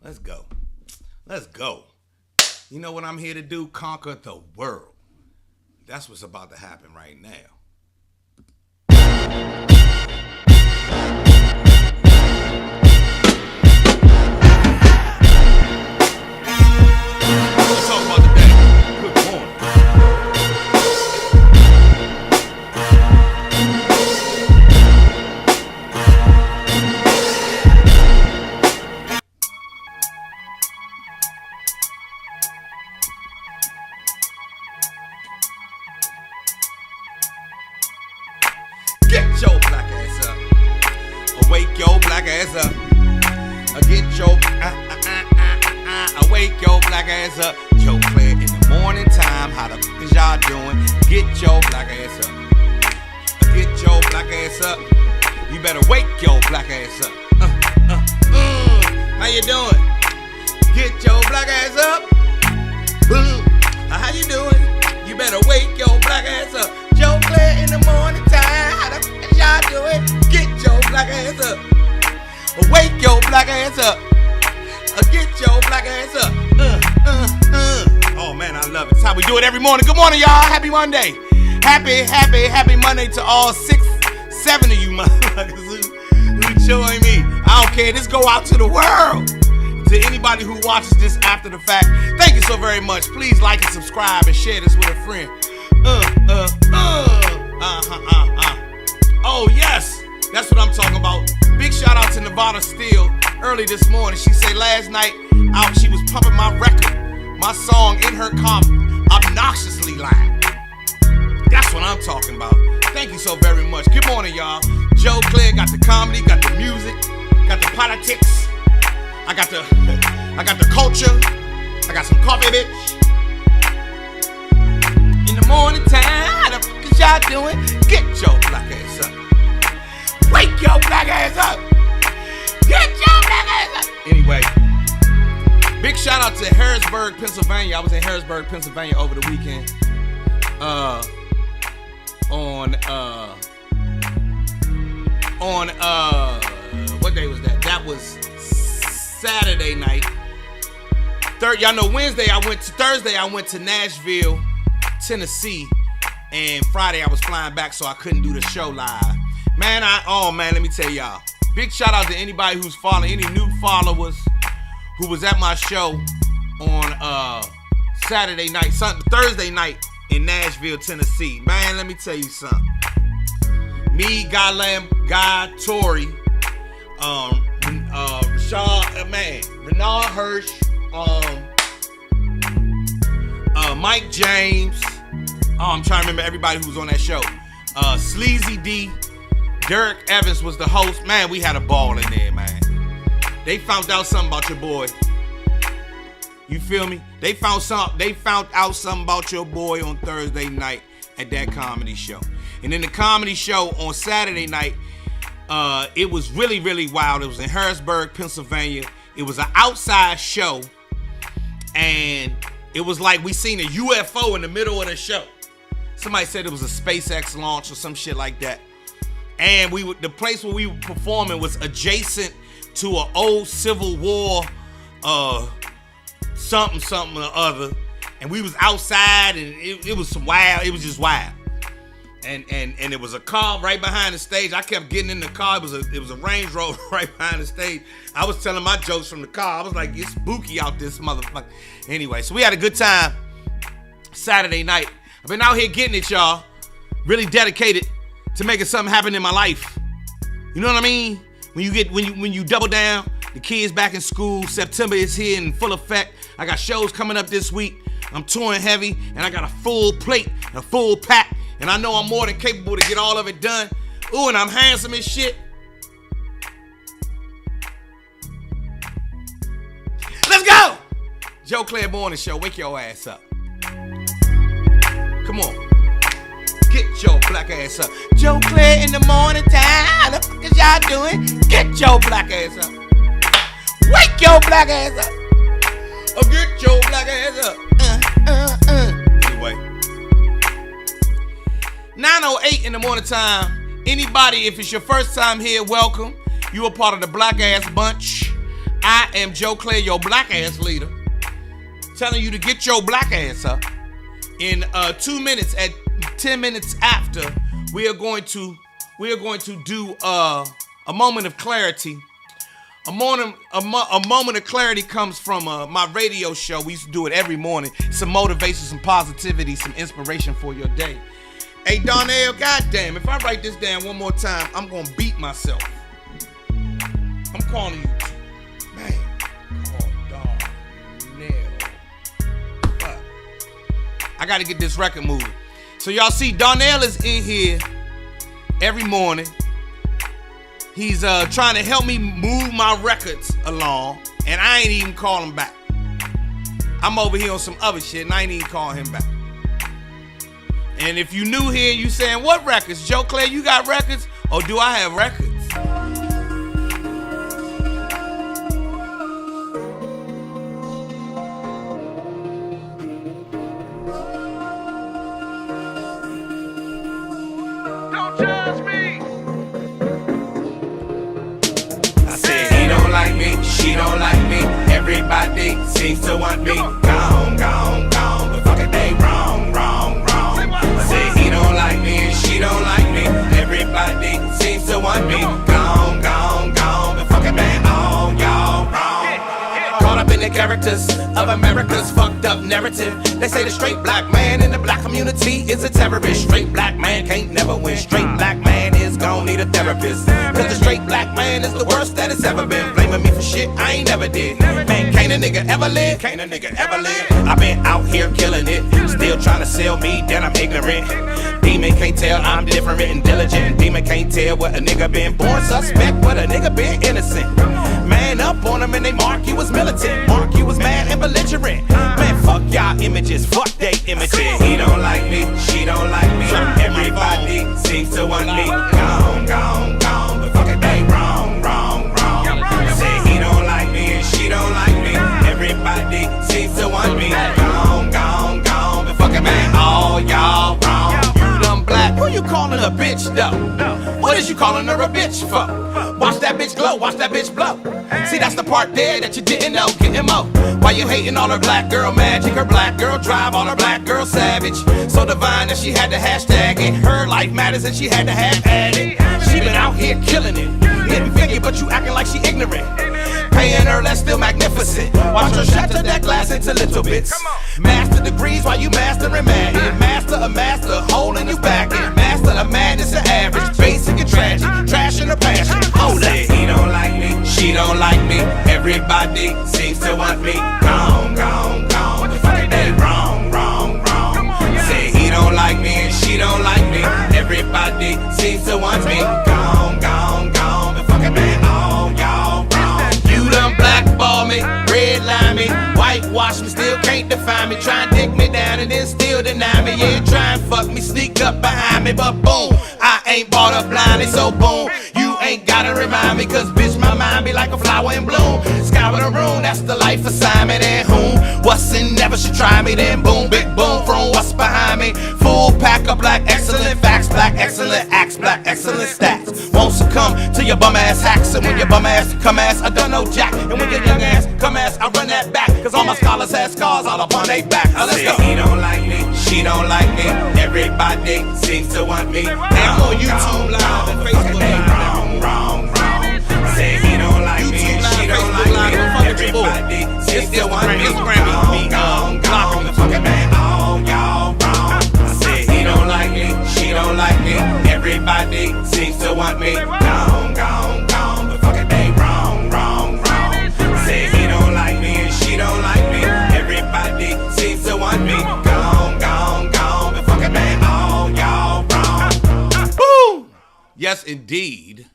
Let's go. Let's go. You know what I'm here to do? Conquer the world. That's what's about to happen right now. Let's talk about today. Good morning. Get your black ass up. Awake your black ass up. Get your awake your black ass up. Joe Clair in the morning time. How the fuck is y'all doing? Get your black ass up. Get your black ass up. You better wake your black ass up. How you doing? Get your black ass up. How you doing? You better wake your black ass up. Joe Clair in the morning time. How the fuck is y'all doing? Get your black ass up. Wake your black ass up. Get your black ass up. Oh man, I love it. It's how we do it every morning. Good morning, y'all. Happy Monday. Happy Monday to all 6, 7 of you motherfuckers who join me. I don't care. This go out to the world. To anybody who watches this after the fact, thank you so very much. Please like and subscribe and share this with a friend. Oh yes, that's what I'm talking about. Big shout out to Nevada Steele. Early this morning, she said last night out she was pumping my record, my song in her car, obnoxiously loud. That's what I'm talking about. Thank you so very much. Good morning, y'all. Joe Clair got the comedy, got the music, got the politics. I got the culture. I got some coffee, bitch. In the morning time, how the fuck is y'all doing? Get your black ass up. Wake your black ass up. Get your black ass up. Anyway, big shout out to Harrisburg, Pennsylvania. I was in Harrisburg, Pennsylvania over the weekend. What day was that? That was Saturday night. Y'all know Thursday I went to Nashville, Tennessee, and Friday I was flying back, so I couldn't do the show live. Man, let me tell y'all. Big shout out to anybody who's following, any new followers who was at my show on Thursday night in Nashville, Tennessee. Man, let me tell you something. Me, Guy Tory, Renard Hirsch, Mike James. I'm trying to remember everybody who was on that show. Cleezy D, Derek Evans was the host. Man, we had a ball in there, man. They found out something about your boy. You feel me? They found out something about your boy on Thursday night at that comedy show. And then the comedy show on Saturday night, it was really, really wild. It was in Harrisburg, Pennsylvania. It was an outside show. And it was like we seen a UFO in the middle of the show. Somebody said it was a SpaceX launch or some shit like that. And the place where we were performing was adjacent to an old Civil War something or other. And we was outside, and it was wild. It was just wild. And it was a car right behind the stage. I kept getting in the car. It was a Range Rover right behind the stage. I was telling my jokes from the car. I was like, it's spooky out this motherfucker. Anyway, so we had a good time Saturday night. I've been out here getting it, y'all. Really dedicated to making something happen in my life. You know what I mean? When you double down, the kids back in school. September is here in full effect. I got shows coming up this week. I'm touring heavy, and I got a full plate, a full pack, and I know I'm more than capable to get all of it done. Ooh, and I'm handsome as shit. Let's go! Joe Clair Morning Show. Wake your ass up. Come on. Get your black ass up. Joe Clair in the morning time. How the fuck is y'all doing? Get your black ass up. Wake your black ass up. Oh, get your black ass up. Anyway. 9:08 in the morning time. Anybody, if it's your first time here, welcome. You are part of the Black Ass Bunch. I am Joe Clair, your black ass leader, telling you to get your black ass up. In 2 minutes, at 10 minutes after, we are going to do a moment of clarity. A moment of clarity comes from my radio show. We used to do it every morning. Some motivation, some positivity, some inspiration for your day. Hey, Donnell, goddamn, if I write this down one more time, I'm gonna beat myself. I'm calling you, man. Call Donnell. Fuck. I gotta get this record moving. So y'all see, Donnell is in here every morning. He's trying to help me move my records along, and I ain't even call him back. I'm over here on some other shit, and I ain't even call him back. And if you new here, you saying, what records? Joe Clair, you got records? Or do I have records? Don't judge me. I said he don't like me, she don't like me. Everybody seems to want me. Gone, gone, gone. But fuck it, they wrong, wrong, wrong. I said he don't like me and she don't like me. Everybody seems to want me. Gone, gone, gone. But fuck it, man, all y'all wrong. Caught up in the characters of America's fucked up narrative. They say the straight black man in the black community is a terrorist. Straight black man can't never win. Straight black man is gon' need a therapist. Cause the straight black man is the worst that it's ever been. Blaming me for shit I ain't never did. Man, can't a nigga ever live? Can't a nigga ever live? I been out here killing it. Still trying to sell me, then I'm ignorant. Demon can't tell I'm different and diligent. Demon can't tell what a nigga been born suspect, what a nigga been innocent. Man up on them and they mark you as militant. Mark you as mad and belligerent. Man, fuck y'all images, fuck they images. He don't like me, she don't like me. Everybody seems to want me. Gone, gone, gone. But fuck it, they wrong, wrong, wrong. Say he don't like me and she don't like me. Everybody seems to want me. Gone, gone, gone. But fuck it, man, all y'all wrong. You done black, who you calling a bitch though? What is you calling her a bitch for? Watch that bitch glow, watch that bitch blow. See, that's the part there that you didn't know. Getting mo. Why you hating on her black girl magic? Her black girl drive, on her black girl savage. So divine that she had to hashtag it. Her life matters and she had to have at it. She been out here killing it. Getting figure, but you acting like she ignorant. Paying her less, still magnificent. Watch her shatter that glass into little bits. Master degrees while you mastering mad. Master a master, holding you back in. Master of madness and average. Basic and tragic, trash in her passion. Hold up. He don't like me, she don't like me. Everybody seems to want me. Gone, gone, gone. What the fuck are they wrong, wrong, wrong? Say he don't like me and she don't like me. Everybody seems to want me. Gone, gone, gone. The fucking man, all y'all wrong. You done blackball me, redline me, whitewash me, still can't define me. Try and dick me down and then still deny me. Yeah, try and fuck me, sneak up behind me, but boom, I ain't bought up blindly, so boom, you ain't gotta remind me, cause bitch, my mind be like a flower in bloom. Sky with a room, that's the life assignment. And whom, what's in never should try me. Then boom, big boom from what's behind me. Full pack of black excellent facts, black excellent acts, black excellent stats. Won't succumb to your bum ass hacks. And when your bum ass come ass, I done no jack. And when your young ass come ass, I run that back. Cause all my scholars have scars all up on they back. Now let's go. He don't like me, she don't like me. Everybody seems to want me. I'm on YouTube Live and Facebook Live. Wrong, wrong, wrong. Say he don't like me and she don't like me. Everybody seems to want me. Gone, gone, gone. The fucking man, all y'all wrong. Say he don't like me, she don't like me. Everybody seems to want me. Gone, gone, gone. The fucking they wrong, wrong, wrong. Say he don't like me and she don't like me. Everybody seems to want me. Gone, gone, gone. The fucking man, all y'all wrong. Boom! Yes, indeed.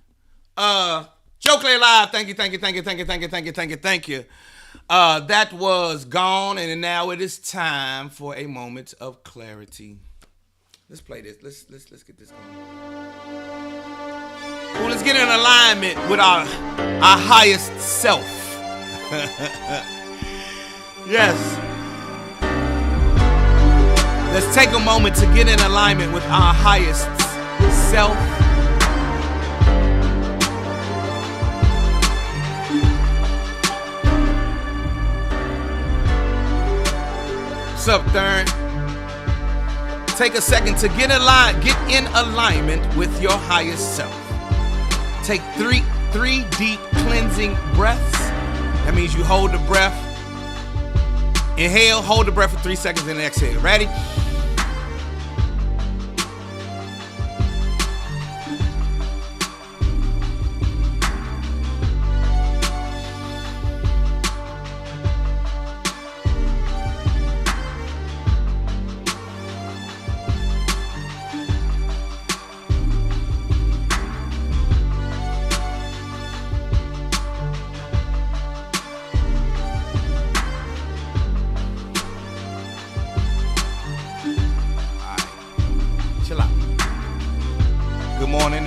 Joe Clair Live, thank you. That was Gone, and now it is time for a moment of clarity. Let's play this. Let's get this going. Well, let's get in alignment with our highest self. Yes. Let's take a moment to get in alignment with our highest self. What's up, Thurn? Take a second to get in alignment with your highest self. Take three deep cleansing breaths. That means you hold the breath. Inhale, hold the breath for 3 seconds, and exhale. Ready?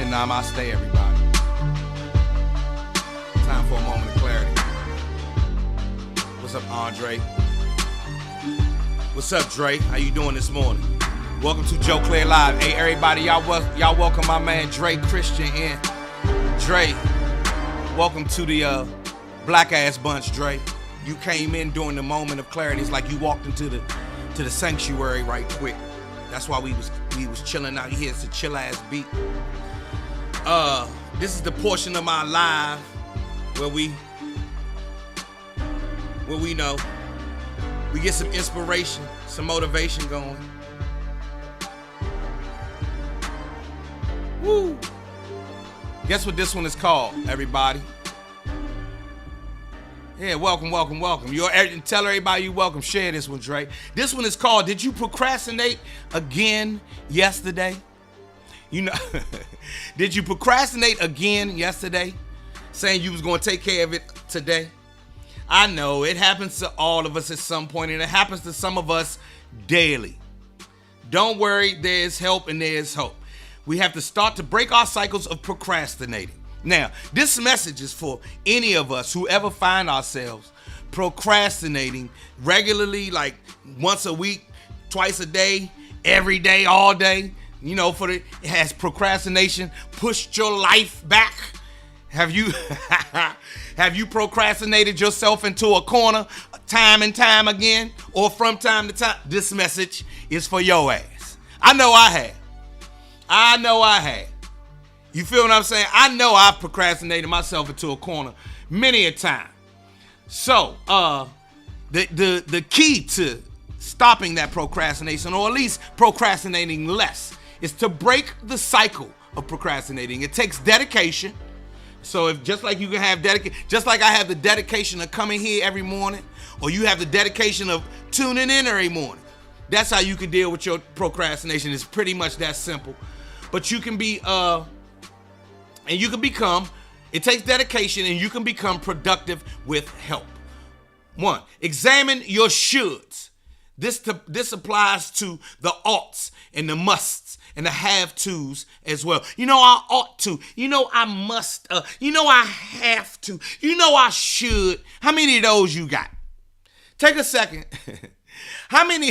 Namste, everybody. Time for a moment of clarity. What's up, Andre? What's up, Dre? How you doing this morning? Welcome to Joe Clair Live. Hey, everybody, y'all welcome my man Dre Christian in. Dre, welcome to the black ass bunch, Dre. You came in during the moment of clarity. It's like you walked into the sanctuary right quick. That's why we was chilling out here. It's a chill ass beat. This is the portion of my live where we know we get some inspiration, some motivation going. Woo! Guess what this one is called, everybody? Yeah, welcome. Tell everybody you welcome. Share this one, Dre. This one is called, Did You Procrastinate Again Yesterday? You know, did you procrastinate again yesterday, saying you was going to take care of it today? I know it happens to all of us at some point, and it happens to some of us daily. Don't worry, there's help and there's hope. We have to start to break our cycles of procrastinating. Now, this message is for any of us who ever find ourselves procrastinating regularly, like once a week, twice a day, every day, all day. You know, has procrastination pushed your life back? Have you procrastinated yourself into a corner time and time again, or from time to time? This message is for your ass. I know I have. You feel what I'm saying? I know I've procrastinated myself into a corner many a time. So, the key to stopping that procrastination, or at least procrastinating less, is to break the cycle of procrastinating. It takes dedication. So if just like you can have just like I have the dedication of coming here every morning, or you have the dedication of tuning in every morning, that's how you can deal with your procrastination. It's pretty much that simple. But you can be it takes dedication, and you can become productive with help. 1, examine your shoulds. This applies to the oughts and the musts and the have-tos as well. You know, I ought to. You know, I must. You know, I have to. You know, I should. How many of those you got? Take a second. How many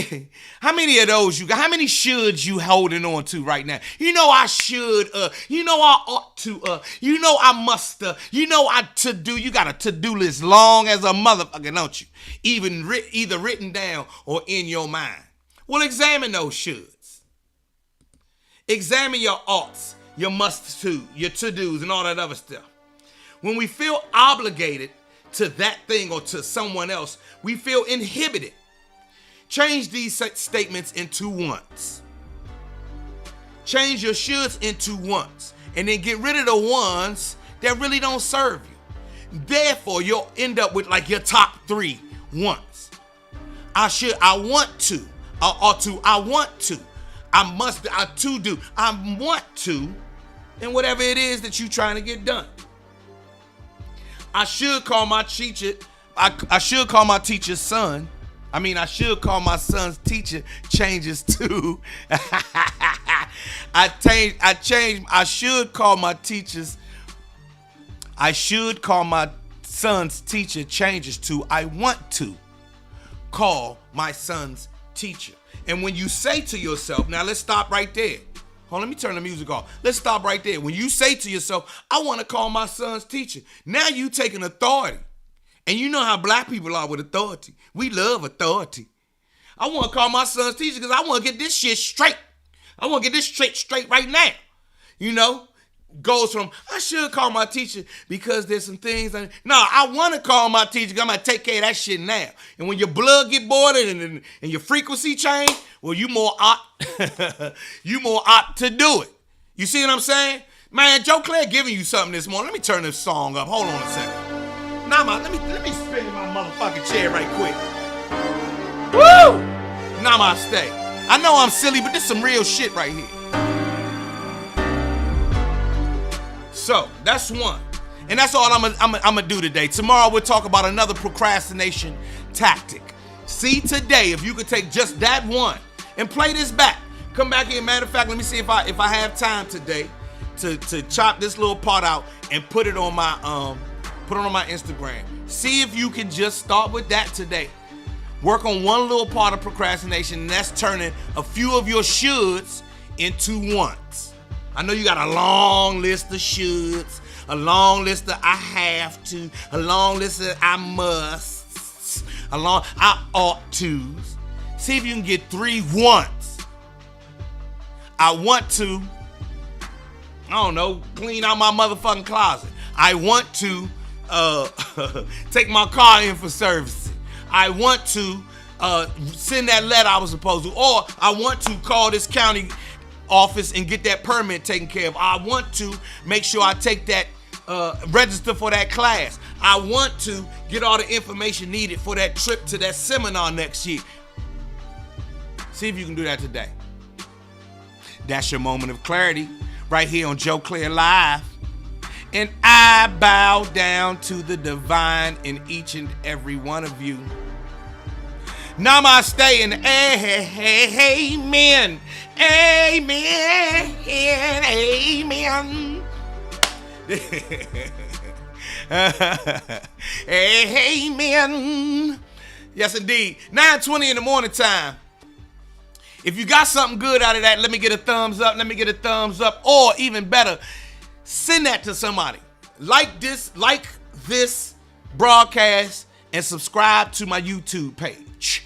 of those you got? How many shoulds you holding on to right now? You know, I should. You know, I ought to. You know, I must. You know, I to do. You got a to-do list long as a motherfucker, don't you? Either written down or in your mind. Well, examine those shoulds. Examine your oughts, your must-to, your to-dos, and all that other stuff. When we feel obligated to that thing or to someone else, we feel inhibited. Change these statements into wants. Change your shoulds into wants, and then get rid of the ones that really don't serve you. Therefore, you'll end up with like your top 3 wants. I should, I want to, I ought to, I want to, I must, I to do, I want to, and whatever it is that you're trying to get done. I should call my teacher, I should call my teacher's son. I should call my son's teacher changes too. I should call my son's teacher changes to I want to call my son's teacher. And when you say to yourself, now let's stop right there. Hold on, let me turn the music off. Let's stop right there. When you say to yourself, I want to call my son's teacher, now you taking authority. And you know how black people are with authority. We love authority. I want to call my son's teacher because I want to get this shit straight. I want to get this straight right now. You know? Goes from, I should call my teacher because there's some things. I want to call my teacher because I'm going to take care of that shit now. And when your blood get boiled and your frequency change, well, you more opt to do it. You see what I'm saying? Man, Joe Clair giving you something this morning. Let me turn this song up. Hold on a second. Let me spin my motherfucking chair right quick. Woo! Namaste. I know I'm silly, but this is some real shit right here. So, that's one. And that's all I'm gonna do today. Tomorrow we'll talk about another procrastination tactic. See today if you could take just that one and play this back. Come back here. Matter of fact, let me see if I have time today to chop this little part out and put it on my Instagram. See if you can just start with that today. Work on one little part of procrastination, and that's turning a few of your shoulds into wants. I know you got a long list of shoulds, a long list of I have to, a long list of I must, I ought to's. See if you can get 3 wants. I want to, clean out my motherfucking closet. I want to take my car in for servicing. I want to send that letter I was supposed to, or I want to call this county office and get that permit taken care of. I want to make sure I take that register for that class. I want to get all the information needed for that trip to that seminar next year. See if you can do that today. That's your moment of clarity right here on Joe Clair Live. And I bow down to the divine in each and every one of you. Namaste and amen. Amen. Amen. Amen. Yes, indeed. 9:20 in the morning time. If you got something good out of that, let me get a thumbs up. Let me get a thumbs up. Or even better, send that to somebody. Like this broadcast and subscribe to my YouTube page.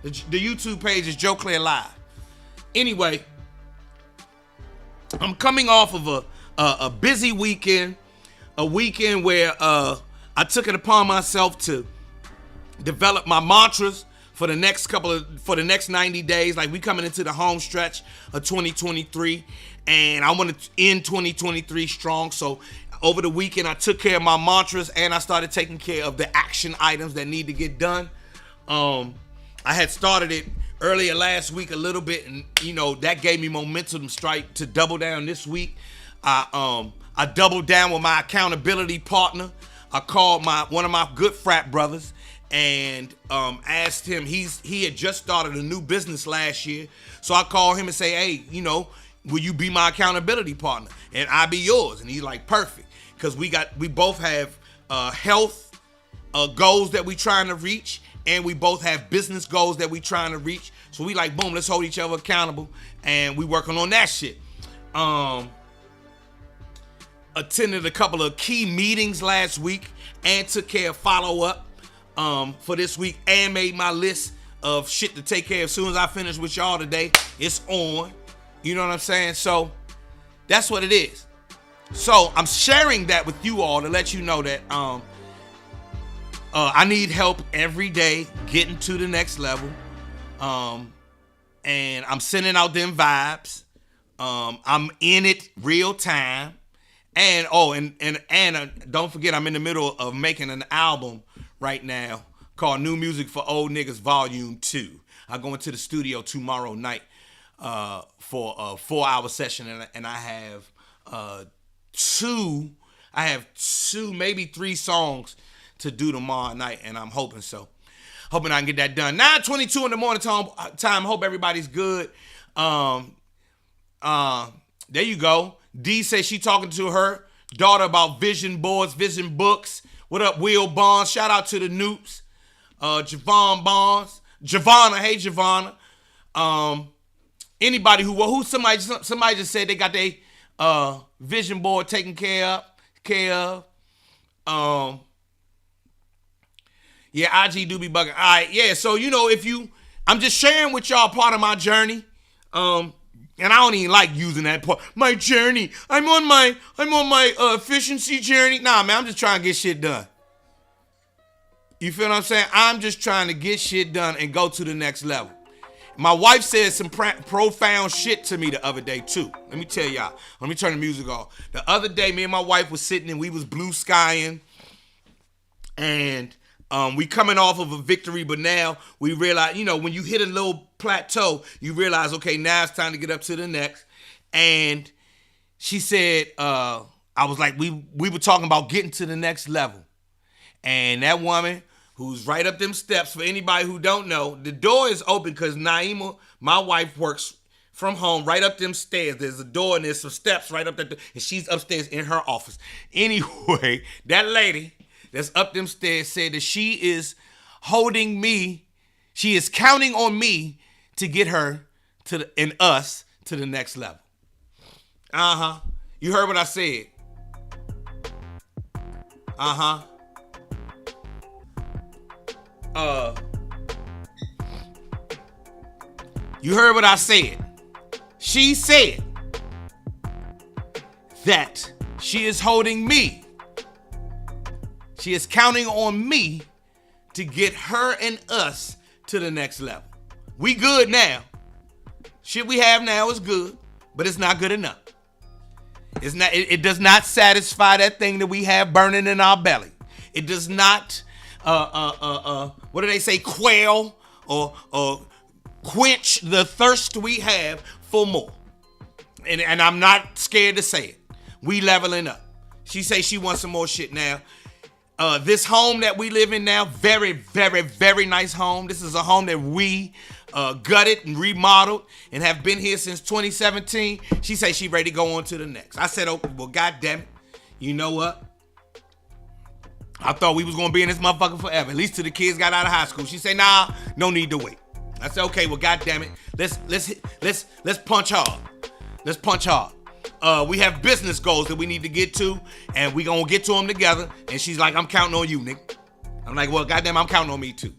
The YouTube page is Joe Clair Live. Anyway, I'm coming off of a busy weekend, a weekend where I took it upon myself to develop my mantras for the next 90 days. Like, we coming into the home stretch of 2023, and I want to end 2023 strong. So over the weekend, I took care of my mantras and I started taking care of the action items that need to get done. I had started it earlier last week a little bit, and that gave me momentum strike to double down this week. I doubled down with my accountability partner. I called one of my good frat brothers and asked him. He had just started a new business last year, so I called him and say, hey, will you be my accountability partner and I be yours? And he's like, perfect, because we both have health goals that we trying to reach, and we both have business goals that we trying to reach. So we like, boom, let's hold each other accountable, and we working on that shit. Attended a couple of key meetings last week and took care of follow-up for this week, and made my list of shit to take care of. As soon as I finish with y'all today, it's on. You know what I'm saying? So that's what it is. So I'm sharing that with you all to let you know that I need help every day getting to the next level. And I'm sending out them vibes. I'm in it real time. And don't forget, I'm in the middle of making an album right now called New Music for Old Niggas Volume 2. I go into the studio tomorrow night for a 4-hour session, and I have two, maybe 3 songs to do tomorrow night, and I'm hoping so. Hoping I can get that done. 9:22 in the morning time. Hope everybody's good. There you go. D says she talking to her daughter about vision boards, vision books. What up, Will Bonds? Shout out to the Noops. Javon Bonds. Javonna. Hey, Javonna. Anybody who somebody just said they got their vision board taken care of. Yeah, IG do be bugging. All right, yeah. So I'm just sharing with y'all part of my journey. And I don't even like using that part. My journey. I'm on my efficiency journey. Nah, man, I'm just trying to get shit done. You feel what I'm saying? I'm just trying to get shit done and go to the next level. My wife said some profound shit to me the other day too. Let me tell y'all. Let me turn the music off. The other day, me and my wife was sitting and we was blue skying, and we coming off of a victory, but now we realize, when you hit a little plateau, you realize, okay, now it's time to get up to the next. And she said, I was like, we were talking about getting to the next level. And that woman who's right up them steps, for anybody who don't know, the door is open because Naima, my wife, works from home right up them stairs. There's a door and there's some steps right up there, and she's upstairs in her office. Anyway, that lady that's up them stairs said that she is holding me, she is counting on me to get her and us to the next level. You heard what I said. You heard what I said. She said that she is holding me. She is counting on me to get her and us to the next level. We good now. Shit we have now is good, but it's not good enough. It's not. It does not satisfy that thing that we have burning in our belly. It does not. What do they say? Quail or quench the thirst we have for more. And I'm not scared to say it. We leveling up. She say she wants some more shit now. This home that we live in now, very, very, very nice home. This is a home that we gutted and remodeled and have been here since 2017. She say she ready to go on to the next. I said, okay, well, God damn it. You know what? I thought we was gonna be in this motherfucker forever, at least till the kids got out of high school. She say, nah, no need to wait. I said, okay, well, God damn it, let's punch hard. Let's punch hard. We have business goals that we need to get to, and we gonna get to them together. And she's like, I'm counting on you, nigga. I'm like, well, goddamn, I'm counting on me too.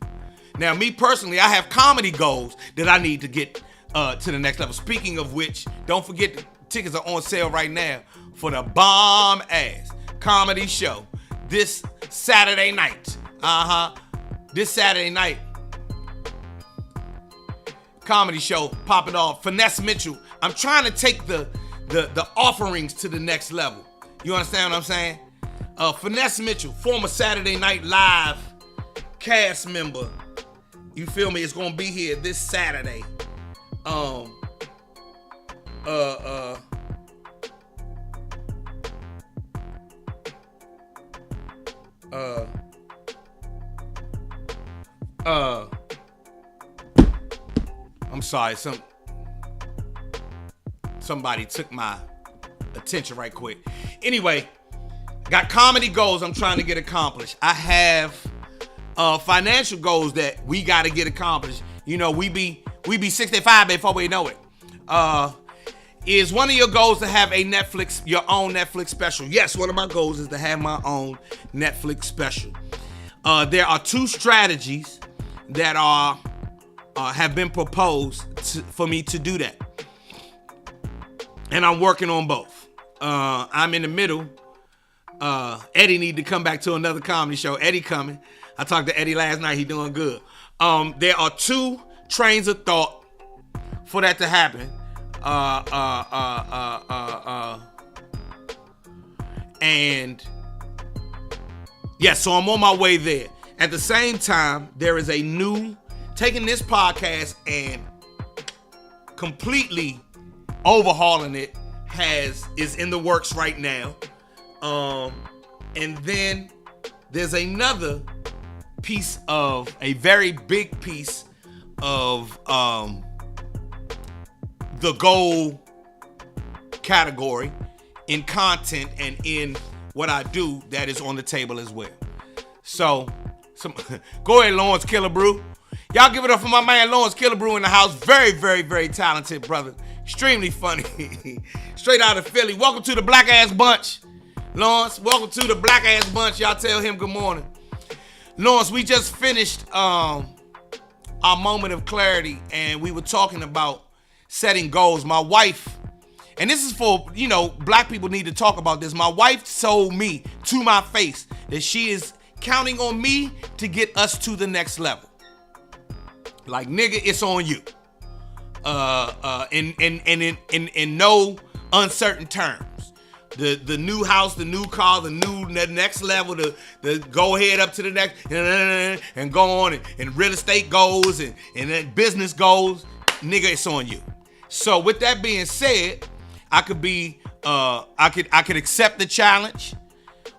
Now, me personally, I have comedy goals that I need to get to the next level. Speaking of which, don't forget the tickets are on sale right now for the bomb ass comedy show this Saturday night. This Saturday night. Comedy show popping off. Finesse Mitchell. I'm trying to take the offerings to the next level. You understand what I'm saying? Finesse Mitchell, former Saturday Night Live cast member. You feel me? It's gonna be here this Saturday. I'm sorry, somebody took my attention right quick. Anyway, got comedy goals I'm trying to get accomplished. I have financial goals that we got to get accomplished. You know, we be 65 before we know it. Is one of your goals to have your own Netflix special? Yes, one of my goals is to have my own Netflix special. There are two strategies that have been proposed for me to do that, and I'm working on both. I'm in the middle. Eddie need to come back to another comedy show. Eddie coming. I talked to Eddie last night. He doing good. There are two trains of thought for that to happen. And yeah, so I'm on my way there. At the same time, there is a new taking this podcast and completely overhauling it is in the works right now. And then there's another piece of a very big piece of the goal category in content and in what I do that is on the table as well. So go ahead, Lawrence Killebrew. Y'all give it up for my man Lawrence Killebrew in the house. Very, very, very talented brother. Extremely funny. Straight out of Philly. Welcome to the Black Ass Bunch. Lawrence, welcome to the Black Ass Bunch. Y'all tell him good morning. Lawrence, we just finished our moment of clarity, and we were talking about setting goals. My wife, and this is for, black people need to talk about this. My wife told me to my face that she is counting on me to get us to the next level. Like, nigga, it's on you. In no uncertain terms. The new house, the new car, the next level, the go ahead up to the next, and go on, and real estate goals, and then business goals. Nigga, it's on you. So with that being said, I could accept the challenge,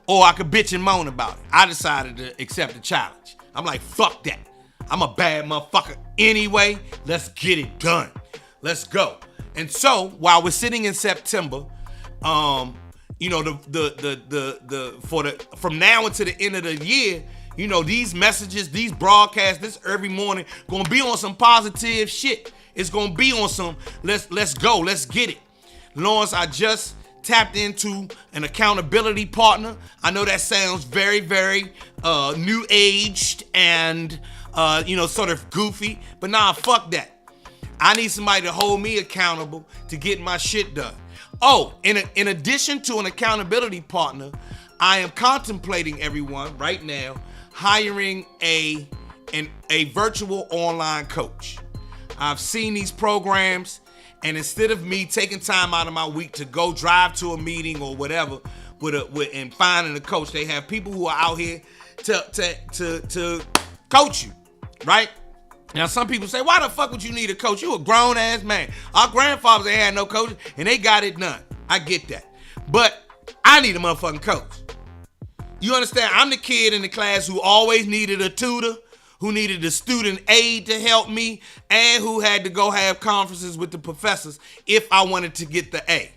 or I could bitch and moan about it. I decided to accept the challenge. I'm like, fuck that. I'm a bad motherfucker anyway. Let's get it done. Let's go. And so while we're sitting in September, from now until the end of the year, these messages, these broadcasts, this every morning gonna be on some positive shit. It's gonna be on some let's go, let's get it. Lawrence, I just tapped into an accountability partner. I know that sounds very, very new aged and sort of goofy, but nah, fuck that. I need somebody to hold me accountable to get my shit done. Oh, in addition to an accountability partner, I am contemplating, everyone, right now, hiring a virtual online coach. I've seen these programs, and instead of me taking time out of my week to go drive to a meeting or whatever and finding a coach, they have people who are out here to coach you, right? Now, some people say, why the fuck would you need a coach? You a grown-ass man. Our grandfathers ain't had no coach, and they got it done. I get that. But I need a motherfucking coach. You understand? I'm the kid in the class who always needed a tutor, who needed a student aide to help me, and who had to go have conferences with the professors if I wanted to get the A.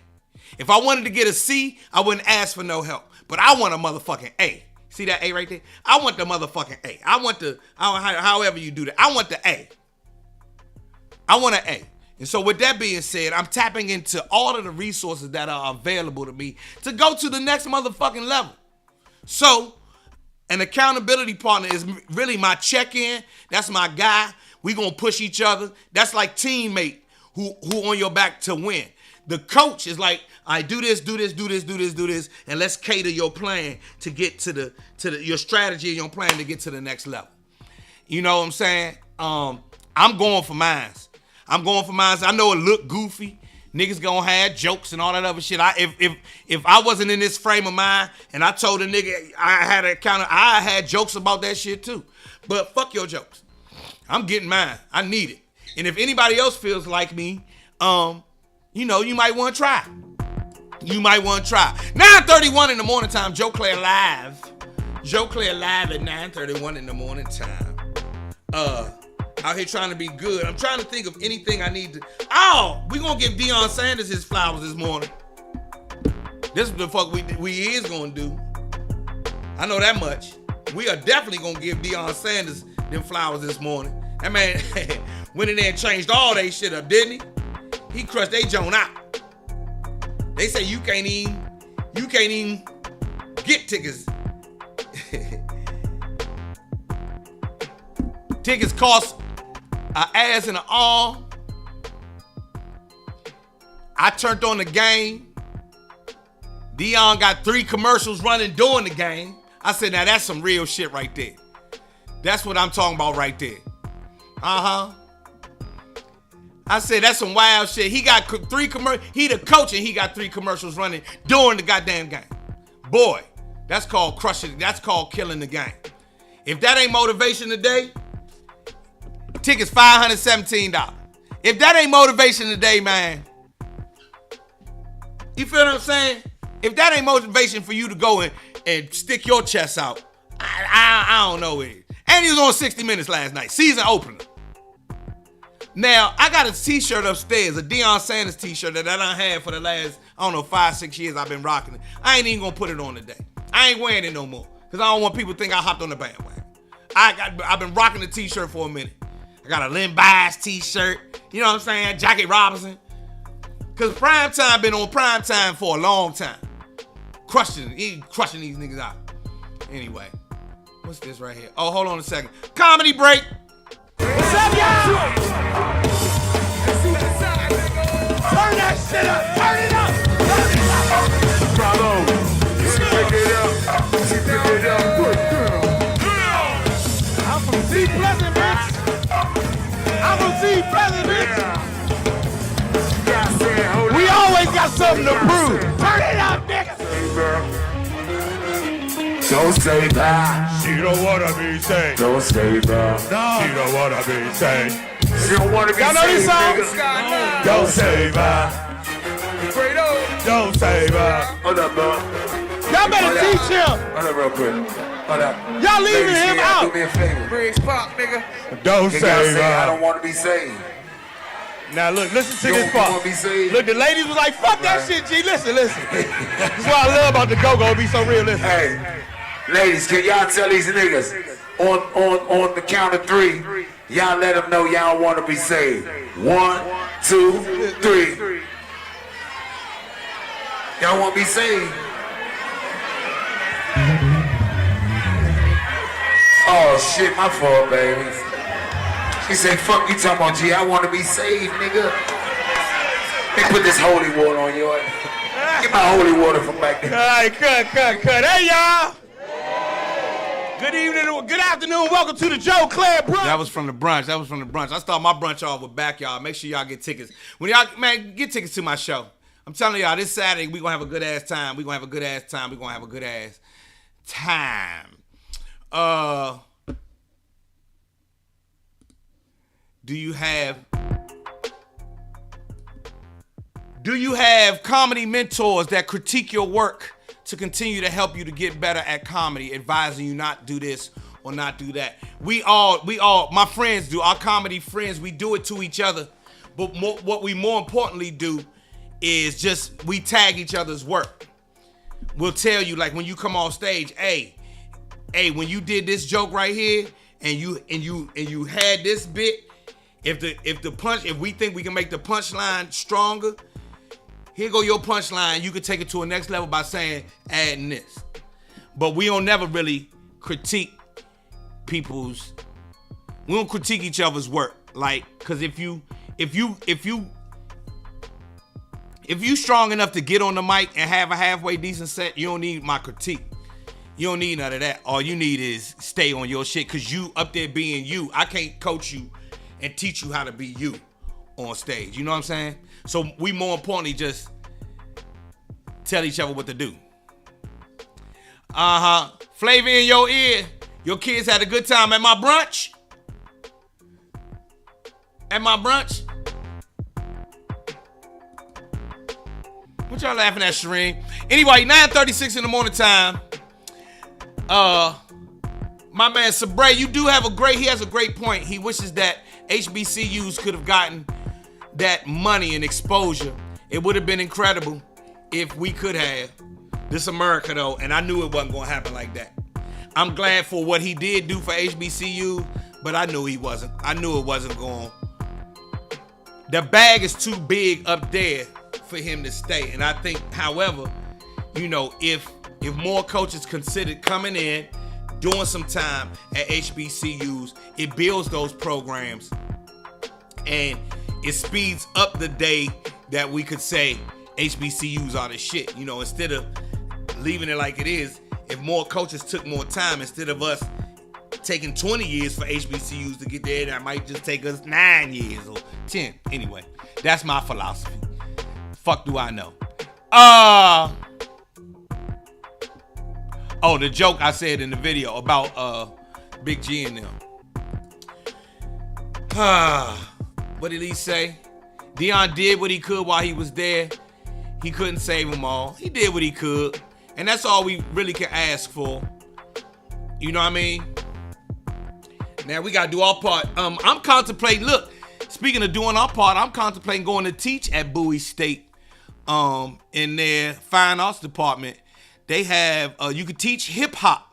If I wanted to get a C, I wouldn't ask for no help. But I want a motherfucking A. See that A right there? I want the motherfucking A. I want however you do that. I want the A. I want an A. And so with that being said, I'm tapping into all of the resources that are available to me to go to the next motherfucking level. So an accountability partner is really my check-in. That's my guy. We gonna push each other. That's like teammate who on your back to win. The coach is like, I do this, and let's cater your plan to get to your strategy and your plan to get to the next level. You know what I'm saying? I'm going for mine. I know it look goofy. Niggas gonna have jokes and all that other shit. If I wasn't in this frame of mind and I told a nigga I had jokes about that shit too. But fuck your jokes. I'm getting mine. I need it. And if anybody else feels like me, you might want to try. 9:31 in the morning time. Clair live at 9:31 in the morning time. Out here trying to be good. I'm trying to think of anything I need to. Oh, we gonna give Deion Sanders his flowers this morning. This is what the fuck we is gonna do. I know that much. We are definitely gonna give Deion Sanders them flowers this morning. That man went in there and changed all they shit up, didn't he? He crushed they joint out. They say you can't even get tickets. Tickets cost an ass and an arm. I turned on the game. Deion got 3 commercials running during the game. I said, now that's some real shit right there. That's what I'm talking about right there. I said, that's some wild shit. He got 3 commercials. He the coach and he got 3 commercials running during the goddamn game. Boy, that's called crushing. That's called killing the game. If that ain't motivation today, tickets $517. If that ain't motivation today, man, you feel what I'm saying? If that ain't motivation for you to go and stick your chest out, I don't know it. And he was on 60 Minutes last night, season opener. Now, I got a t-shirt upstairs, a Deion Sanders t-shirt that I done had for the last, 5-6 years I've been rocking it. I ain't even gonna put it on today. I ain't wearing it no more, because I don't want people to think I hopped on the bandwagon. I've been rocking the t-shirt for a minute. I got a Lynn Bias t-shirt, you know what I'm saying, Jackie Robinson. Because Primetime been on Primetime for a long time. Crushing these niggas out. Anyway, What's this right here? Oh, hold on a second. Comedy break. What's up, y'all? Turn that shit up. Turn it up. Bravo. Pick it up. Pick it up. I'm from T Pleasant, bitch. I'm from T Pleasant, bitch. We always got something to prove. Turn it up, nigga. Don't say that. She don't wanna be saved. Don't say that. No. She don't wanna be saved. She don't wanna be saved. Y'all know these songs? Don't save her. Don't save her. Hold up, bro. Y'all better teach him. Hold up real quick. Hold up. Y'all leaving him out. Do me a favor. Briggs Pop, nigga. Don't They save gotta say, I her. don't want to be saved. Now look, listen to You this don't part. want to be saved? Look, the ladies was like, fuck that Right. shit, G. Listen. This is what I love about the go-go, be so realistic. Hey, ladies, can y'all tell these niggas on the count of 3, y'all let them know y'all want to be saved. 1, 2, 3. Y'all want to be saved? Oh shit, my fault, baby. She said, fuck you talking about, G, I want to be saved, nigga. They put this holy water on your ass. Get my holy water from back there. All right, cut. Hey, y'all. Good evening, good afternoon. Welcome to the Joe Clair brunch. That was from the brunch. I start my brunch off with Backyard. Make sure y'all get tickets. When y'all, man, get tickets to my show. I'm telling y'all, this Saturday, we gonna have a good ass time. Do you have comedy mentors that critique your work to continue to help you to get better at comedy, advising you not do this or not do that? We all, my friends do, our comedy friends, we do it to each other. But what we more importantly do is just, we tag each other's work. We'll tell you, like when you come off stage, hey, when you did this joke right here, and you had this bit, if we think we can make the punchline stronger, here go your punchline. You can take it to a next level by saying, adding this. But we don't never really critique we don't critique each other's work. Like, cause if you strong enough to get on the mic and have a halfway decent set, you don't need my critique. You don't need none of that. All you need is stay on your shit, cause you up there being you. I can't coach you and teach you how to be you on stage. You know what I'm saying? So we more importantly just tell each other what to do. Flavor in your ear. Your kids had a good time at my brunch? What y'all laughing at, Shireen? Anyway, 9:36 in the morning time. My man Sabre, he has a great point. He wishes that HBCUs could have gotten that money and exposure. It would have been incredible if we could have. This America though, and I knew it wasn't gonna happen like that. I'm glad for what he did do for HBCU, but I knew it wasn't going. The bag is too big up there for him to stay. And I think, however, if more coaches considered coming in, doing some time at HBCUs, it builds those programs and it speeds up the day that we could say HBCUs are the shit. Instead of leaving it like it is, if more coaches took more time, instead of us taking 20 years for HBCUs to get there, that might just take us 9 years or 10. Anyway, that's my philosophy. Fuck do I know. The joke I said in the video about Big G and them. What did he say? Deion did what he could while he was there. He couldn't save them all. He did what he could. And that's all we really can ask for. You know what I mean? Now we gotta do our part. I'm contemplating, look, speaking of doing our part, I'm contemplating going to teach at Bowie State in their fine arts department. They have, you could teach hip hop.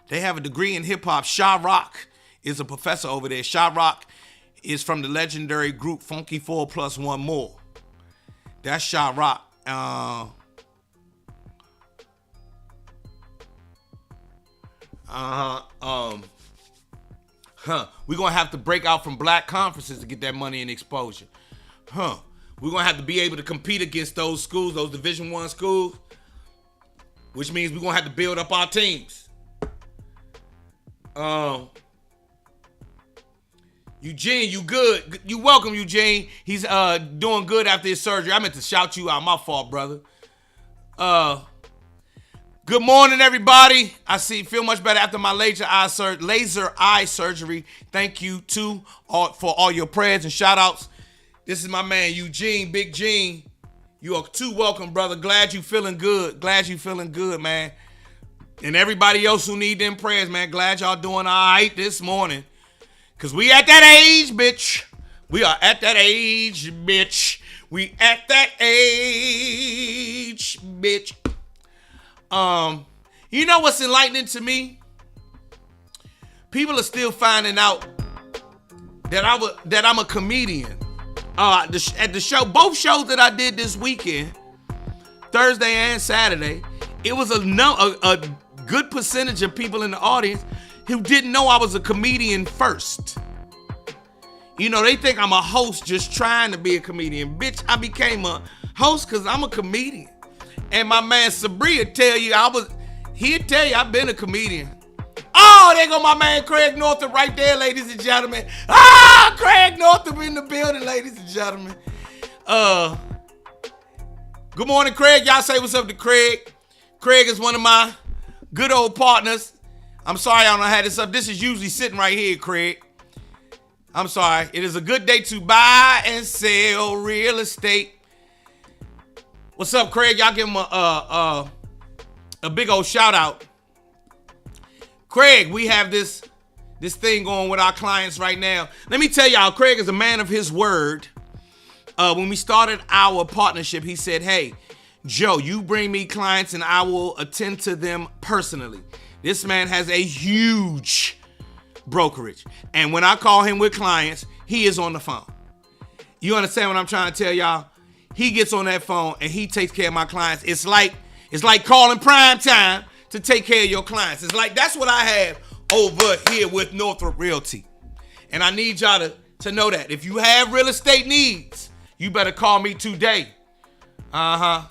They have a degree in hip hop. Sha Rock is a professor over there. Sha Rock is from the legendary group Funky 4 Plus One More. That's Sha Rock. We're gonna have to break out from black conferences to get that money and exposure. We're gonna have to be able to compete against those schools, those Division I schools, which means we're gonna have to build up our teams. Eugene, you good? You welcome, Eugene. He's doing good after his surgery. I meant to shout you out. My fault, brother. Good morning, everybody. Feel much better after my laser eye surgery. Thank you too for all your prayers and shout outs. This is my man Eugene, Big Gene. You are too welcome, brother. Glad you feeling good. Man. And everybody else who need them prayers, man. Glad y'all doing all right this morning. Cause we at that age, bitch. We are at that age, bitch. We at that age, bitch. You know what's enlightening to me? People are still finding out that I'm a comedian. At the show, both shows that I did this weekend, Thursday and Saturday, it was a good percentage of people in the audience who didn't know I was a comedian first. You know, they think I'm a host just trying to be a comedian. Bitch, I became a host because I'm a comedian. And my man Sabri will tell you I've been a comedian. Oh, there go my man Craig Northrup right there, ladies and gentlemen. Craig Northrup in the building, ladies and gentlemen. Good morning, Craig. Y'all say what's up to Craig. Craig is one of my good old partners. I'm sorry I don't have this up. This is usually sitting right here, Craig. I'm sorry. It is a good day to buy and sell real estate. What's up, Craig? Y'all give him a big old shout out. Craig, we have this thing going with our clients right now. Let me tell y'all, Craig is a man of his word. When we started our partnership, he said, hey, Joe, you bring me clients and I will attend to them personally. This man has a huge brokerage. And when I call him with clients, he is on the phone. You understand what I'm trying to tell y'all? He gets on that phone and he takes care of my clients. It's like calling prime time to take care of your clients. It's like that's what I have over here with Northrop Realty. And I need y'all to know that. If you have real estate needs, you better call me today. Thomas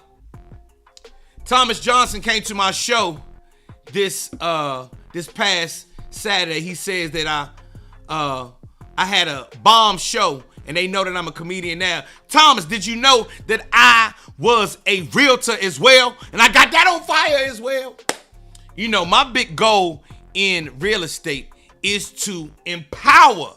Johnson came to my show this past Saturday. He says that I had a bomb show and they know that I'm a comedian now. Thomas, did you know that I was a realtor as well? And I got that on fire as well. You know, my big goal in real estate is to empower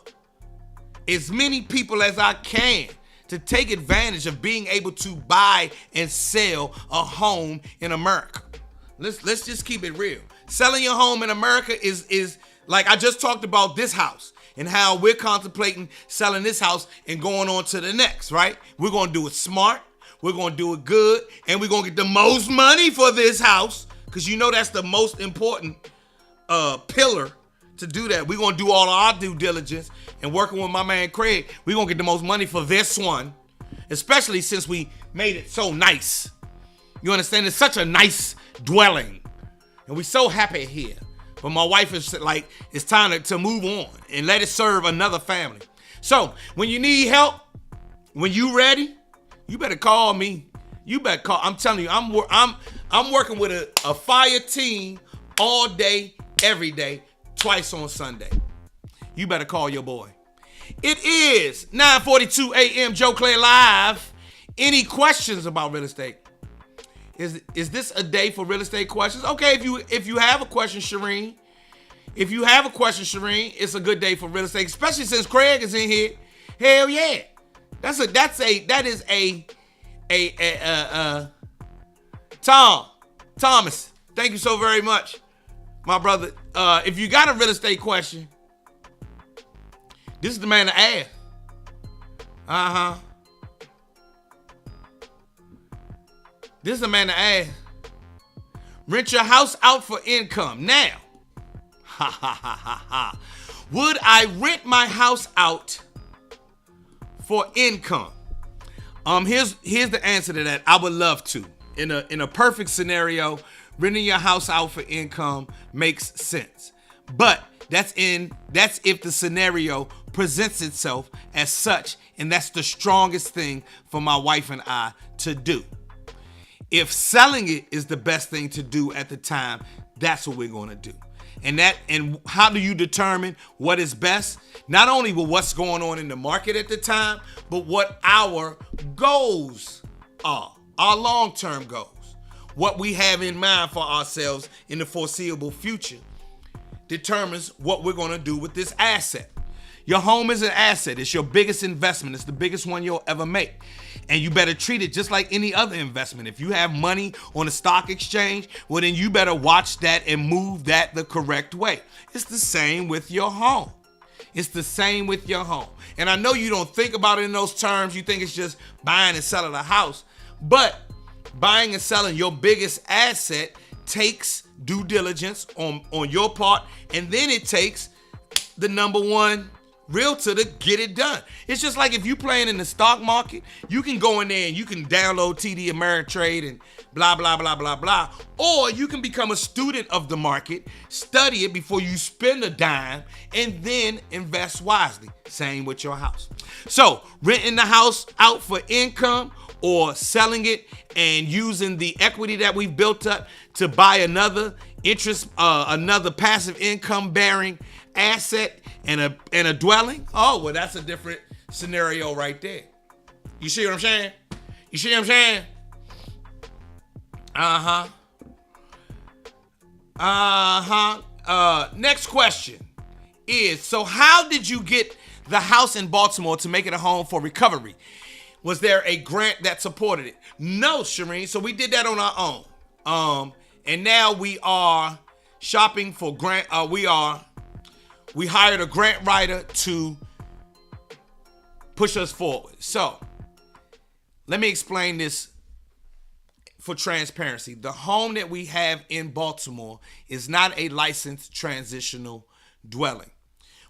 as many people as I can to take advantage of being able to buy and sell a home in America. Let's just keep it real. Selling your home in America is like I just talked about this house and how we're contemplating selling this house and going on to the next, right? We're going to do it smart. We're going to do it good. And we're going to get the most money for this house because you know that's the most important pillar to do that. We're going to do all of our due diligence and working with my man Craig, we're going to get the most money for this one, especially since we made it so nice. You understand? It's such a nice dwelling and we're so happy here. But my wife is like, it's time to move on and let it serve another family. So when you need help, when you ready, you better call me. You better call. I'm telling you, I'm working with a fire team all day, every day, twice on Sunday. You better call your boy. It is 9:42 a.m. Joe Clair Live. Any questions about real estate? Is this a day for real estate questions? Okay, if you have a question, Shireen. If you have a question, Shireen, it's a good day for real estate, especially since Craig is in here. Hell yeah. That is a Thomas, thank you so very much, my brother. If you got a real estate question, this is the man to ask. This is the man to ask. Rent your house out for income. Now, would I rent my house out for income? Here's the answer to that. I would love to. In a perfect scenario, renting your house out for income makes sense. But that's if the scenario presents itself as such, and that's the strongest thing for my wife and I to do. If selling it is the best thing to do at the time, that's what we're going to do. And how do you determine what is best? Not only with what's going on in the market at the time, but what our goals are, our long-term goals, what we have in mind for ourselves in the foreseeable future determines what we're going to do with this asset. Your home is an asset. It's your biggest investment. It's the biggest one you'll ever make. And you better treat it just like any other investment. If you have money on the stock exchange, well, then you better watch that and move that the correct way. It's the same with your home. It's the same with your home. And I know you don't think about it in those terms. You think it's just buying and selling a house. But buying and selling your biggest asset takes due diligence on your part. And then it takes the number one realtor to get it done. It's just like if you playing in the stock market, you can go in there and you can download TD Ameritrade and blah, blah, blah, blah, blah. Or you can become a student of the market, study it before you spend a dime, and then invest wisely. Same with your house. So renting the house out for income or selling it and using the equity that we've built up to buy another passive income bearing asset and a dwelling. Oh, well, that's a different scenario right there. You see what I'm saying? You see what I'm saying? Next question is, so how did you get the house in Baltimore to make it a home for recovery? Was there a grant that supported it? No, Shireen. So we did that on our own. And now we are shopping for grant. We hired a grant writer to push us forward. So let me explain this for transparency. The home that we have in Baltimore is not a licensed transitional dwelling.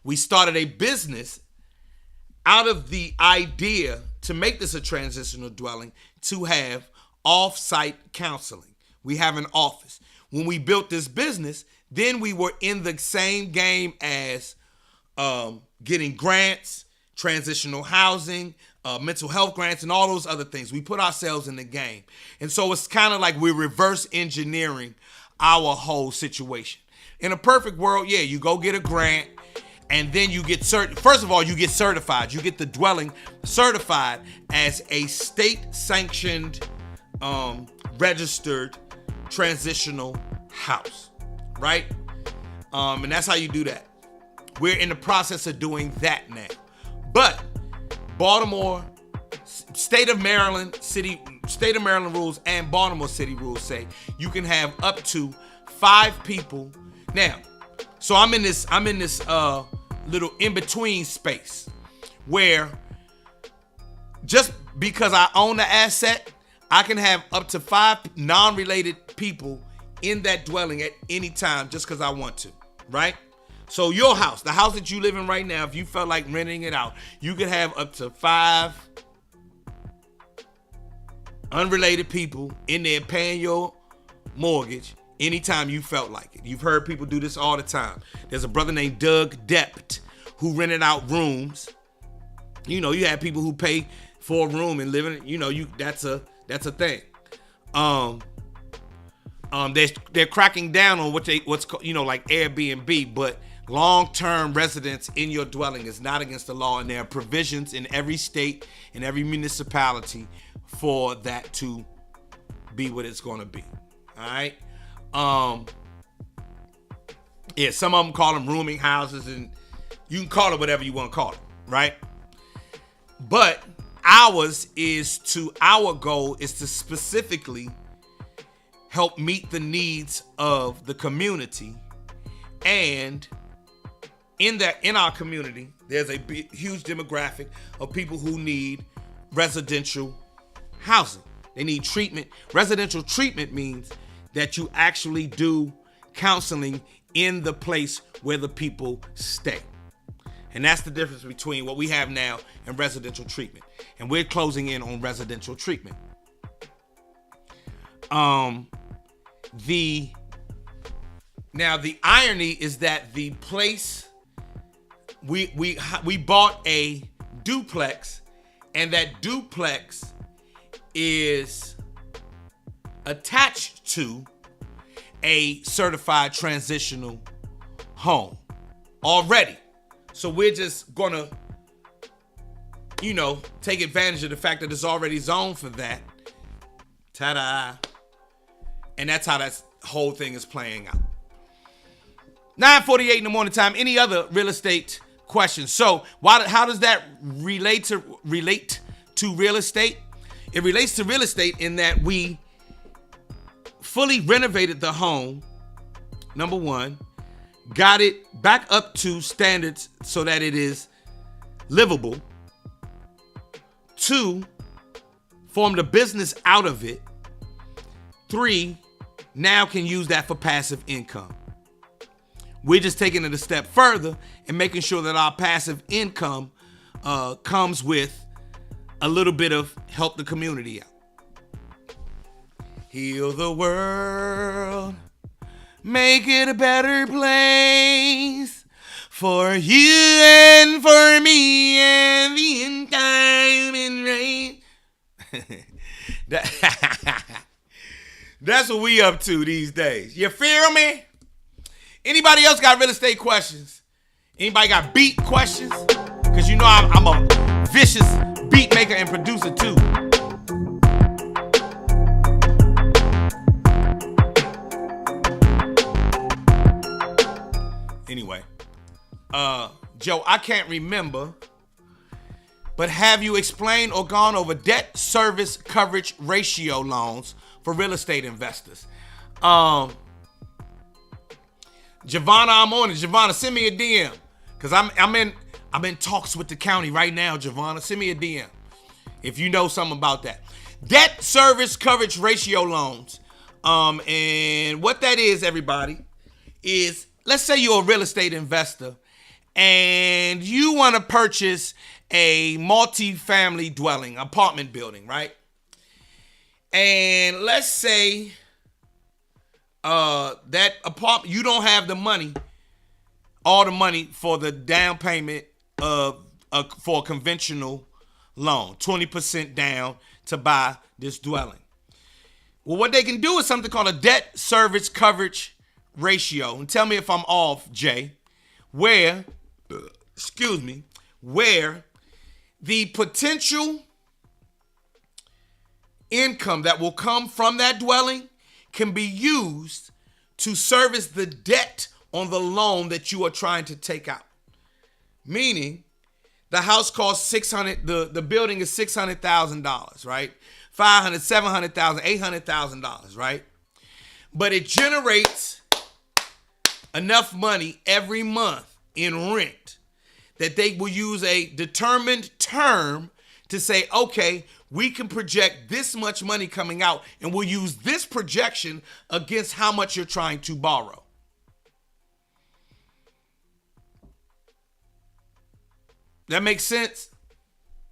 We started a business out of the idea to make this a transitional dwelling to have off-site counseling. We have an office. When we built this business, then we were in the same game as getting grants, transitional housing, mental health grants, and all those other things. We put ourselves in the game. And so it's kind of like we're reverse engineering our whole situation. In a perfect world, yeah, you go get a grant, and then you get first of all, you get certified. You get the dwelling certified as a state-sanctioned, registered transitional house, right? And that's how you do that. We're in the process of doing that now. But Baltimore, state of Maryland rules and Baltimore city rules say you can have up to 5 people. Now, so I'm in this little in-between space where just because I own the asset, I can have up to 5 non-related people in that dwelling at any time just because I want to, right? So your house, the house that you live in right now, if you felt like renting it out, you could have up to 5 unrelated people in there paying your mortgage anytime you felt like it. You've heard people do this all the time. There's a brother named Doug Dept who rented out rooms. You know, you have people who pay for a room and live in it. You know, that's a thing. They're cracking down on what's like Airbnb, but long-term residence in your dwelling is not against the law, and there are provisions in every state and every municipality for that to be what it's going to be. All right. Yeah, some of them call them rooming houses, and you can call it whatever you want to call it, right? But our goal is to specifically help meet the needs of the community. And in our community, there's a huge demographic of people who need residential housing. They need treatment. Residential treatment means that you actually do counseling in the place where the people stay. And that's the difference between what we have now and residential treatment. And we're closing in on residential treatment. the irony is that the place we bought a duplex, and that duplex is attached to a certified transitional home already. So we're just gonna, take advantage of the fact that it's already zoned for that. Ta-da. And that's how that whole thing is playing out. 9:48 in the morning time. Any other real estate questions? So how does that relate to real estate? It relates to real estate in that we fully renovated the home, number one, got it back up to standards so that it is livable. Two, formed a business out of it. Three, now can use that for passive income. We're just taking it a step further and making sure that our passive income comes with a little bit of help the community out. Heal the world, make it a better place for you and for me and the entire human race. That's what we up to these days. You feel me? Anybody else got real estate questions? Anybody got beat questions? Because I'm a vicious beat maker and producer too. Anyway, Joe, I can't remember, but have you explained or gone over debt service coverage ratio loans for real estate investors? Giovanna, I'm on it. Giovanna, send me a DM. Because I'm in talks with the county right now, Giovanna. Send me a DM if you know something about that. Debt service coverage ratio loans. And what that is, everybody, is let's say you're a real estate investor and you want to purchase a multi-family dwelling, apartment building, right? And let's say that apartment, you don't have the money, all the money for the down payment for a conventional loan, 20% down to buy this dwelling. Well, what they can do is something called a debt service coverage ratio. And tell me if I'm off, Jay, where the potential income that will come from that dwelling can be used to service the debt on the loan that you are trying to take out. Meaning, the house costs $600,000, the building is $600,000, right? $500,000, $700,000, $800,000, right? But it generates enough money every month in rent that they will use a determined term to say, okay, we can project this much money coming out, and we'll use this projection against how much you're trying to borrow. That makes sense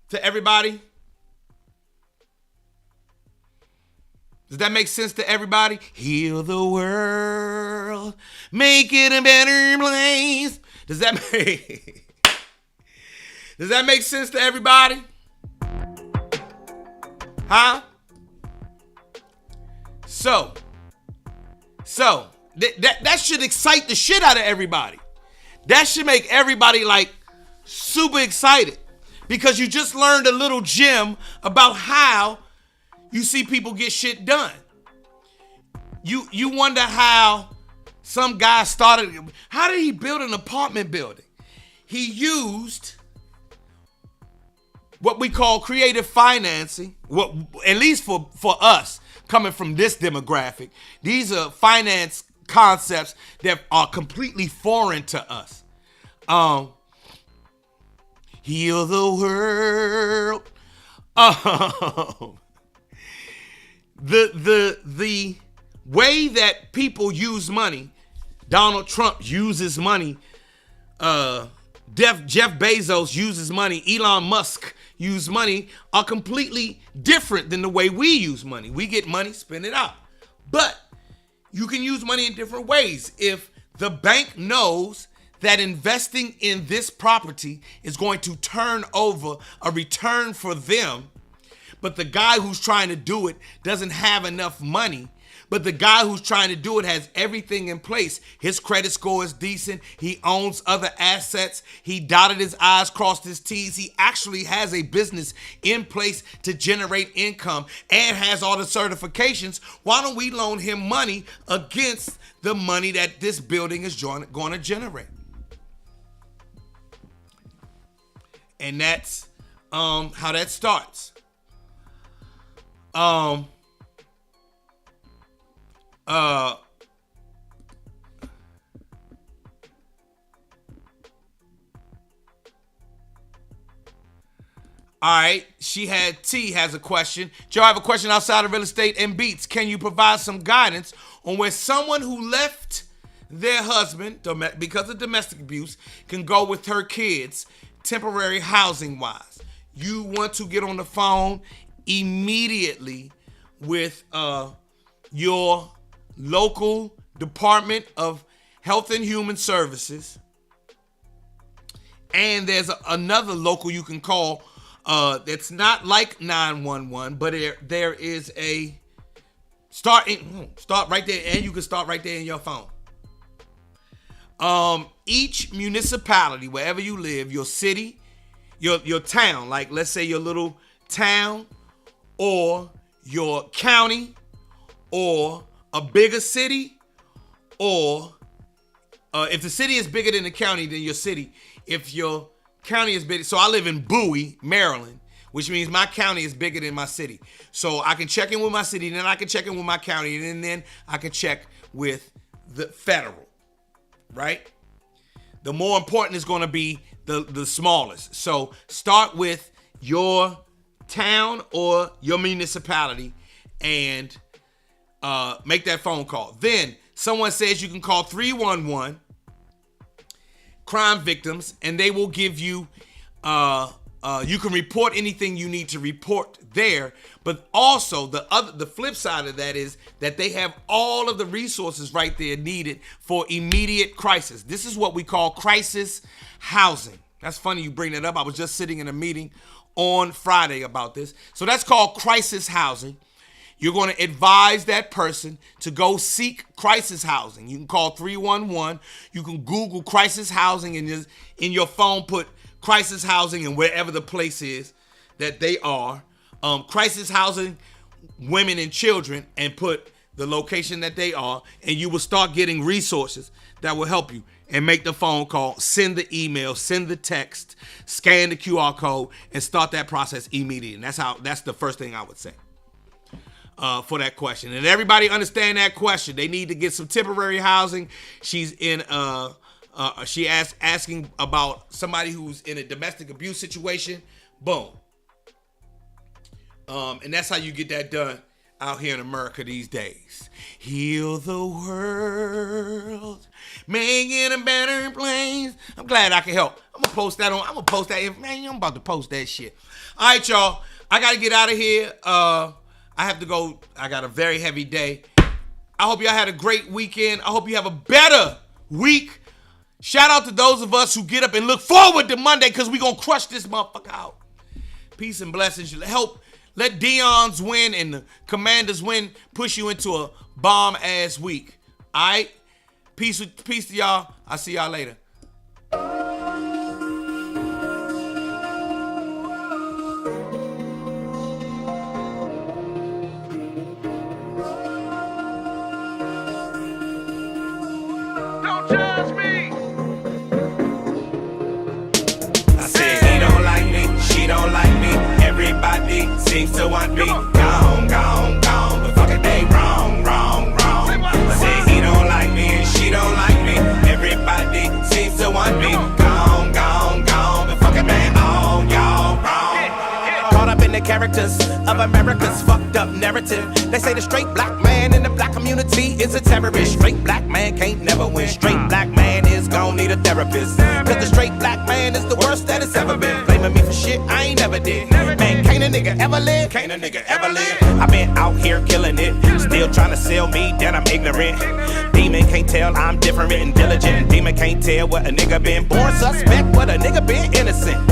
to everybody? Does that make sense to everybody? Heal the world, make it a better place. Does that make sense to everybody? Huh? So that should excite the shit out of everybody. That should make everybody like super excited because you just learned a little gem about how you see people get shit done. You wonder how some guy started. How did he build an apartment building? He used what we call creative financing, at least for us, coming from this demographic. These are finance concepts that are completely foreign to us. Heal the world. The way that people use money, Donald Trump uses money, Jeff Bezos uses money, Elon Musk use money, are completely different than the way we use money. We get money, spend it out. But you can use money in different ways. If the bank knows that investing in this property is going to turn over a return for them, but the guy who's trying to do it doesn't have enough money, but the guy who's trying to do it has everything in place. His credit score is decent. He owns other assets. He dotted his I's, crossed his T's. He actually has a business in place to generate income and has all the certifications. Why don't we loan him money against the money that this building is going to generate? And that's how that starts. All right, T has a question. Joe, I have a question outside of real estate and beats. Can you provide some guidance on where someone who left their husband because of domestic abuse can go with her kids, temporary housing wise? You want to get on the phone immediately with your local Department of Health and Human Services. And there's another local you can call that's not like 911, but there is a start right there, and you can start right there in your phone. Each municipality, wherever you live, your city, your town, like let's say your little town or your county or a bigger city, or if the city is bigger than the county, then your city. If your county is big, so I live in Bowie, Maryland, which means my county is bigger than my city. So I can check in with my city, then I can check in with my county, and then I can check with the federal, right? The more important is going to be the smallest. So start with your town or your municipality and make that phone call. Then someone says you can call 311 crime victims, and they will give you you can report anything you need to report there. But also the flip side of that is that they have all of the resources right there needed for immediate crisis. This is what we call crisis housing. That's funny you bring that up. I was just sitting in a meeting on Friday about this. So that's called crisis housing. You're going to advise that person to go seek crisis housing. You can call 311. You can Google crisis housing and in your phone put crisis housing and wherever the place is that they are. Crisis housing, women and children, and put the location that they are, and you will start getting resources that will help you. And make the phone call, send the email, send the text, scan the QR code, and start that process immediately. And that's the first thing I would say. For that question. And everybody understand that question. They need to get some temporary housing. She's in asking about somebody who's in a domestic abuse situation. Boom. And that's how you get that done out here in America these days. Heal the world, make it a better place. I'm glad I can help. I'm gonna post that. Man, I'm about to post that shit. All right, y'all. I gotta get out of here. I have to go. I got a very heavy day. I hope y'all had a great weekend. I hope you have a better week. Shout out to those of us who get up and look forward to Monday, because we're going to crush this motherfucker out. Peace and blessings. Let Dion's win and the Commanders win push you into a bomb-ass week. All right? Peace to y'all. I'll see y'all later. Don't like me, everybody seems to want me. Gone, but fuck it, they wrong. Say he don't like me and she don't like me, everybody seems to want me. Gone, but fuck it, man, all y'all wrong. Caught up in the characters of America's fucked up narrative. They say the straight black man in the black community is a terrorist. Straight black man can't never win. Straight black man is gon' need a therapist. Cause the straight black man is the worst that it's ever been. Blaming me for shit I ain't never did. Man, can't a nigga ever live? I've been out here killing it. Still Still trying to sell me that I'm ignorant. Demon can't tell I'm different and diligent. Demon can't tell what a nigga been. Born suspect, what a nigga been innocent.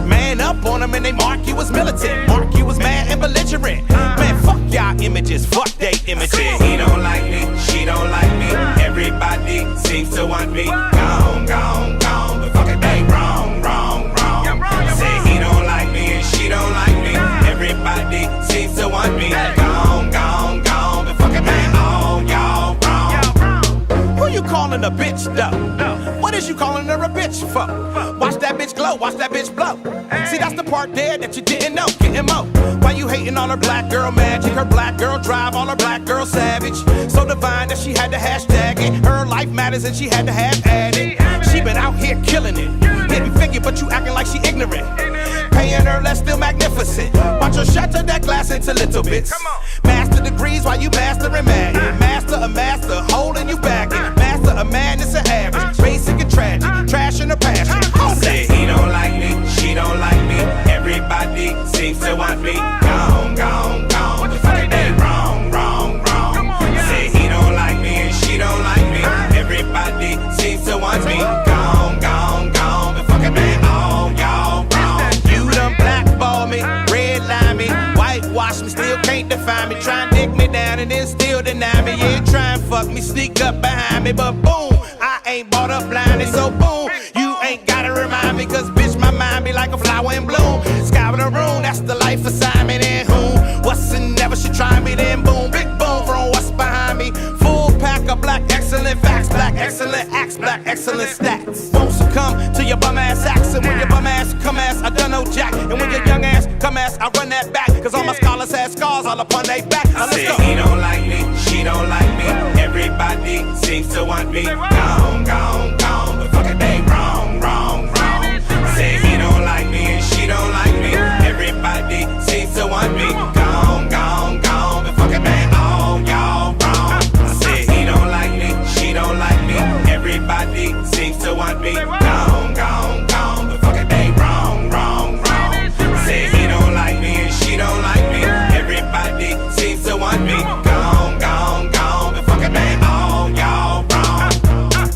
Man up on them and they mark you as militant. Mark you as mad and belligerent. Man, fuck y'all images, fuck they images. He don't like me, she don't like me. Everybody seems to want me. Gone, gone, gone. But fuck it, they wrong, wrong, wrong. Say he don't like me and she don't like me. Everybody seems to want me. Gone, gone, gone. But fuck it, man, all y'all wrong. Who you calling a bitch though? What is you calling her a bitch for? Watch that bitch glow, watch that bitch blow. See, that's the part there that you didn't know. Getting mo. Why you hating on her black girl magic? Her black girl drive, all her black girl savage. So divine that she had to hashtag it. Her life matters and she had to have added. She been out here killing it. Didn't figure, but you acting like she ignorant. Paying her less, still magnificent. Watch her shatter that glass into little bits. Master degrees while you mastering mad. Master a master, holding you back. Master a madness and average. Basic and tragic, trash in her passion. Say he don't like me, she don't like me. Everybody seems to want me. Gone, gone, gone. What the fuck are they wrong, wrong, wrong? Say he don't like me and she don't like me. Everybody seems to want me. Gone, gone, gone. The fucking man, all y'all wrong. You done blackball me, redline me, whitewash me, still can't define me. Try and dick me down and then still deny me. Yeah, try and fuck me, sneak up behind me, but boom, I ain't bought up blinded, so boom, you ain't gotta remind me, cause bitch, my mind be like a flower in bloom. Sky with a room, that's the life assignment, and whom, what's and never should try me, then boom, big boom from what's behind me. Full pack of black excellent facts, black excellent acts, black excellent stats. Won't succumb to your bum ass acts, and when your bum ass come ass, I done no jack, and when your young ass come ass, I run that back, cause all my scholars had scars all upon they back. Now let's go. He don't like me, she don't like me, everybody seems to want me. Gone, gone,